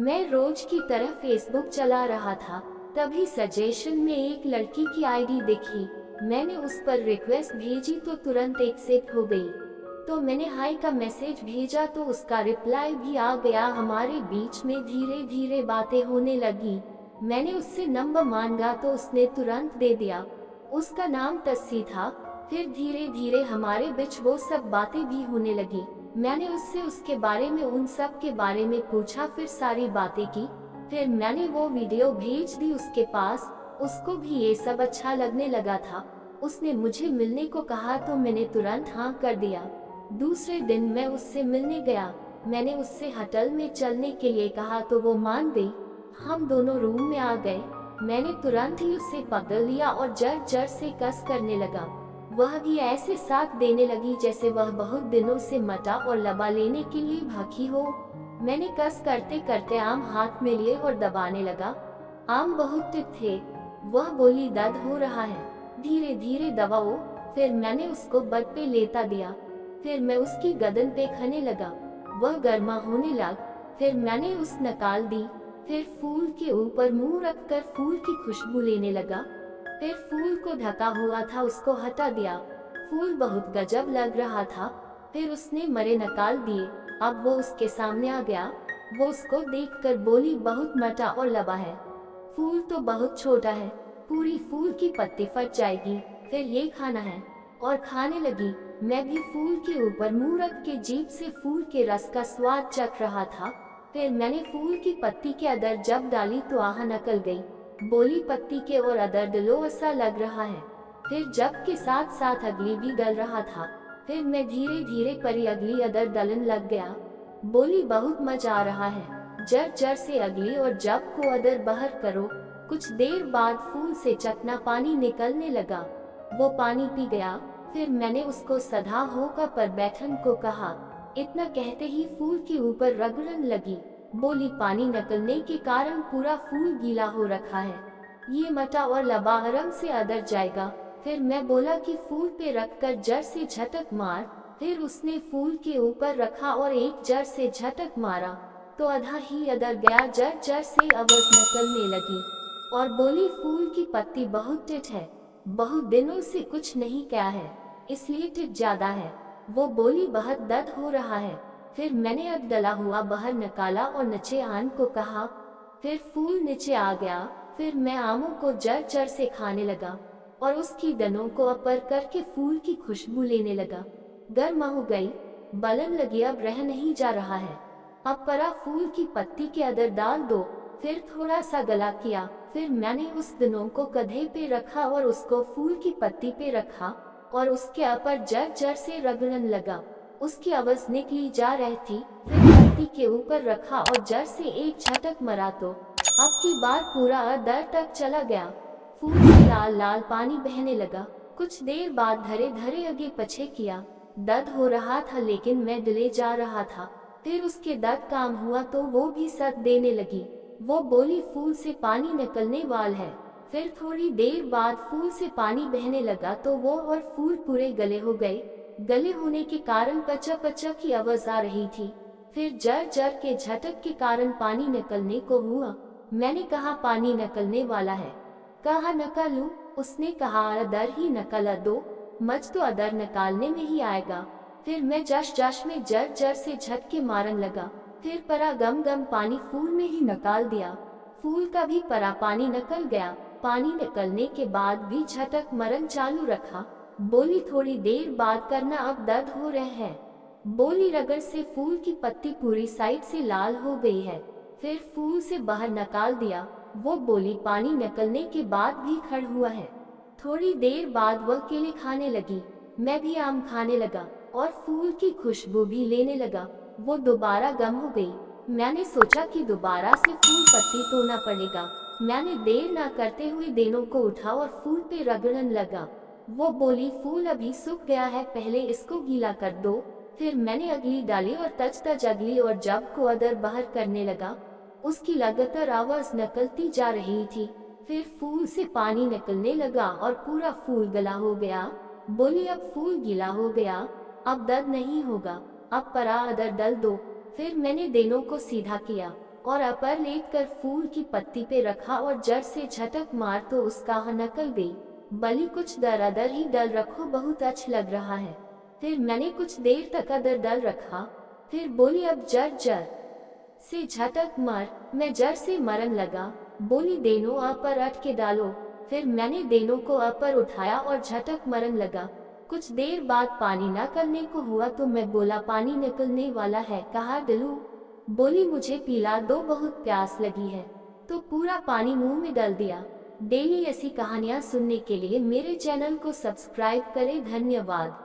मैं रोज की तरह फेसबुक चला रहा था, तभी सजेशन में एक लड़की की आईडी दिखी। मैंने उस पर रिक्वेस्ट भेजी तो तुरंत एक्सेप्ट हो गई। तो मैंने हाय का मैसेज भेजा तो उसका रिप्लाई भी आ गया। हमारे बीच में धीरे धीरे बातें होने लगी। मैंने उससे नंबर मांगा तो उसने तुरंत दे दिया। उसका नाम तस्सी था। फिर धीरे धीरे हमारे बीच वो सब बातें भी होने लगी। मैंने उससे उसके बारे में उन सब के बारे में पूछा, फिर सारी बातें की। फिर मैंने वो वीडियो भेज दी उसके पास। उसको भी ये सब अच्छा लगने लगा था। उसने मुझे मिलने को कहा तो मैंने तुरंत हाँ कर दिया। दूसरे दिन मैं उससे मिलने गया। मैंने उससे होटल में चलने के लिए कहा तो वो मान गई। हम दोनों रूम में आ गए। मैंने तुरंत ही उसे पकड़ लिया और जर जर से कस करने लगा। वह भी ऐसे साथ देने लगी जैसे वह बहुत दिनों से मटा और लबा लेने के लिए भागी हो। मैंने कस करते करते आम हाथ में लिए और दबाने लगा। आम बहुत तित थे। वह बोली दर्द हो रहा है, धीरे धीरे दबाओ। फिर मैंने उसको बेड पे लेटा दिया। फिर मैं उसकी गर्दन पे खाने लगा। वह गर्मा होने लग। फिर मैंने उस निकाल दी। फिर फूल के ऊपर मुंह रखकर फूल की खुशबू लेने लगा। फिर फूल को ढका हुआ था उसको हटा दिया। फूल बहुत गजब लग रहा था। फिर उसने मरे निकाल दिए। अब वो उसके सामने आ गया। वो उसको देखकर बोली बहुत मोटा और लंबा है। फूल तो बहुत छोटा है, पूरी फूल की पत्ती फट जाएगी। फिर ये खाना है। और खाने लगी। मैं भी फूल के ऊपर मुंह रख के जीभ से फूल के रस का स्वाद चख रहा था। फिर मैंने फूल की पत्ती के अंदर जब डाली तो आह निकल गई। बोली पत्ती के और अदर दिलो सा लग रहा है। फिर जब के साथ साथ अगली भी डल रहा था। फिर मैं धीरे धीरे परी अगली अदर डलन लग गया। बोली बहुत मजा आ रहा है। जर जर से अगली और जब को अदर बहर करो। कुछ देर बाद फूल से चकना पानी निकलने लगा। वो पानी पी गया। फिर मैंने उसको सधा होकर पर बैठन को कहा। इतना कहते ही फूल के ऊपर रगड़न लगी। बोली पानी निकलने के कारण पूरा फूल गीला हो रखा है, ये मटा और लबा आराम से अदर जाएगा। फिर मैं बोला कि फूल पे रखकर जड़ से झटक मार। फिर उसने फूल के ऊपर रखा और एक जड़ से झटक मारा तो आधा ही अदर गया। जड़ जड़ से आवाज निकलने लगी और बोली फूल की पत्ती बहुत टिट है, बहुत दिनों से कुछ नहीं किया है, इसलिए टिट ज्यादा है। वो बोली बहुत दर्द हो रहा है। फिर मैंने अब डला हुआ बाहर निकाला और नीचे आन को कहा। फिर फूल नीचे आ गया। फिर मैं आमों को जड़ जड़ से खाने लगा और उसकी दनों को अपर करके फूल की खुशबू लेने लगा। गर्म हो गई, बलन लगी, अब रह नहीं जा रहा है। अब परा फूल की पत्ती के अंदर डाल दो। फिर थोड़ा सा गला किया। फिर मैंने उस दनों को गधे पे रखा और उसको फूल की पत्ती पे रखा और उसके अपर जड़ जड़ से रगड़न लगा। उसकी आवाज निकली जा रही थी। फिर पत्ती के ऊपर रखा और जड़ से एक झटक मरा तो अब की बार पूरा अदर तक चला गया। फूल से लाल लाल पानी बहने लगा। कुछ देर बाद धरे धरे आगे पीछे किया। दर्द हो रहा था लेकिन मैं डले जा रहा था। फिर उसके दर्द काम हुआ तो वो भी सद देने लगी। वो बोली फूल से पानी निकलने वाल है। फिर थोड़ी देर बाद फूल से पानी बहने लगा तो वो और फूल पूरे गले हो गए। गले होने के कारण पचा पचा की आवाज आ रही थी। फिर जर जर के झटक के कारण पानी निकलने को हुआ। मैंने कहा पानी निकलने वाला है। कहा निकालूं? उसने कहा अदर ही निकाला दो, मच तो अदर निकालने में ही आएगा। फिर मैं जश जश में जर जर से झटके मारन लगा। फिर परा गम गम पानी फूल में ही निकाल दिया। फूल का भी परा पानी निकल गया। पानी निकलने के बाद भी झटक मरन चालू रखा। बोली थोड़ी देर बाद करना, अब दर्द हो रहे हैं। बोली रगड़ से फूल की पत्ती पूरी साइड से लाल हो गई है। फिर फूल से बाहर निकाल दिया। वो बोली पानी निकलने के बाद भी खड़ हुआ है। थोड़ी देर बाद वह केले खाने लगी। मैं भी आम खाने लगा और फूल की खुशबू भी लेने लगा। वो दोबारा गम हो गई। मैंने सोचा कि दोबारा से फूल पत्ती तोड़ना पड़ेगा। मैंने देर ना करते हुए देनों को उठा और फूल पे रगड़न लगा। वो बोली फूल अभी सूख गया है, पहले इसको गीला कर दो। फिर मैंने अगली डाली और तज तज अगली और जब को अदर बाहर करने लगा। उसकी लगातार आवाज निकलती जा रही थी। फिर फूल से पानी निकलने लगा और पूरा फूल गला हो गया। बोली अब फूल गीला हो गया, अब दर्द नहीं होगा, अब परा अदर डल दो। फिर मैंने देनों को सीधा किया। और अपर लेट कर फूल की पत्ती पे रखा और जड़ से झटक मार तो उसका नकल गई। बली कुछ दर ही डल रखो, बहुत अच्छा लग रहा है। फिर मैंने कुछ देर तक अदर डल रखा, फिर बोली अब जड़ से झटक मार। मैं जड़ से मरन लगा, बोली देनो आ पर अट के डालो। फिर मैंने देनों को अपर उठाया और झटक मरन लगा। कुछ देर बाद पानी न करने को हुआ तो मैं बोला पानी निकलने वाला है, कहा डलूं? बोली मुझे पिला दो, बहुत प्यास लगी है। तो पूरा पानी मुंह में डाल दिया। डेली ऐसी कहानियाँ सुनने के लिए मेरे चैनल को सब्सक्राइब करें। धन्यवाद।